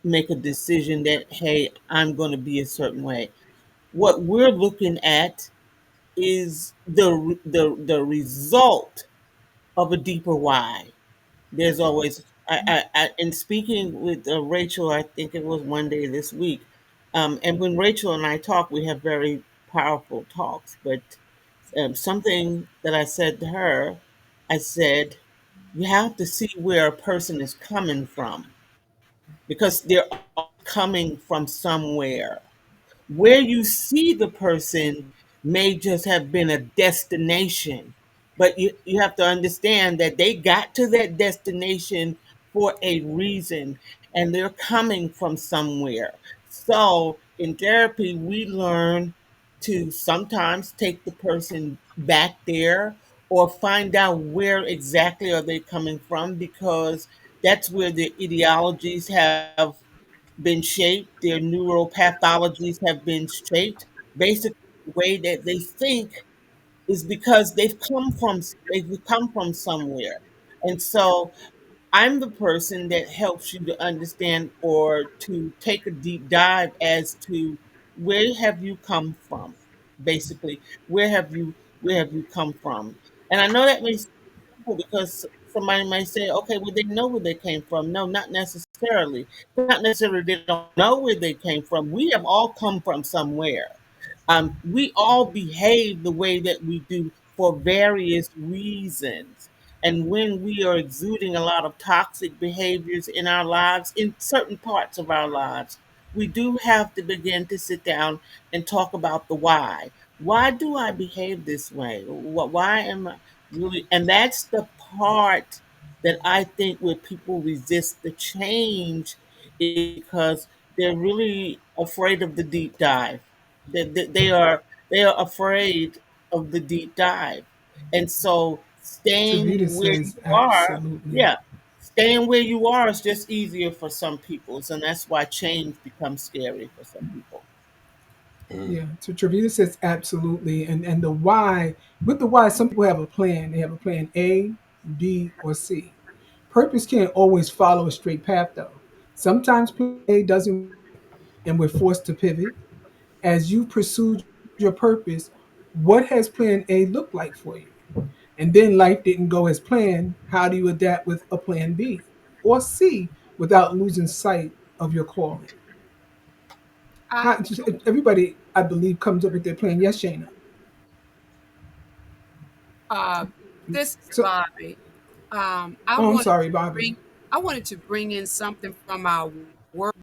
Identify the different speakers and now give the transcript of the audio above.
Speaker 1: make a decision that, hey, I'm going to be a certain way. What we're looking at is the result of a deeper why. There's always in speaking with Rachel, I think it was one day this week, and when Rachel and I talk, we have very powerful talks. But something that I said to her, I said, you have to see where a person is coming from because they're all coming from somewhere. Where you see the person may just have been a destination, but you have to understand that they got to that destination for a reason and they're coming from somewhere. So in therapy, we learn to sometimes take the person back there or find out where exactly are they coming from because that's where the ideologies have been shaped, their neuropathologies have been shaped. Basically, the way that they think is because they've come from somewhere, and so I'm the person that helps you to understand or to take a deep dive as to where have you come from. Basically, where have you come from? And I know that may sound simple because somebody might say, okay, well they know where they came from. No, not necessarily. Not necessarily they don't know where they came from. We have all come from somewhere. We all behave the way that we do for various reasons. And when we are exuding a lot of toxic behaviors in our lives, in certain parts of our lives, we do have to begin to sit down and talk about the why. Why do I behave this way? Why am I really? And that's the part that I think where people resist the change is because they're really afraid of the deep dive. They are afraid of the deep dive, and so staying
Speaker 2: Travita
Speaker 1: where you
Speaker 2: says
Speaker 1: are,
Speaker 2: absolutely.
Speaker 1: yeah, staying where you are is just easier for some people, and that's why change becomes scary for some people.
Speaker 2: Yeah. So Travita says absolutely. And the why, with the why, some people have a plan. They have a plan A, B, or C. Purpose can't always follow a straight path though. Sometimes plan A doesn't work and we're forced to pivot. As you pursued your purpose, what has plan A looked like for you? And then life didn't go as planned. How do you adapt with a plan B or C without losing sight of your calling?
Speaker 3: I
Speaker 2: How, everybody, I believe, comes up with their plan. Yes, Shayna.
Speaker 3: uh this is
Speaker 2: So,
Speaker 3: Bobby. I
Speaker 2: oh, I'm
Speaker 3: wanted
Speaker 2: sorry,
Speaker 3: to
Speaker 2: Bobby.
Speaker 3: bring I wanted to bring in something from our work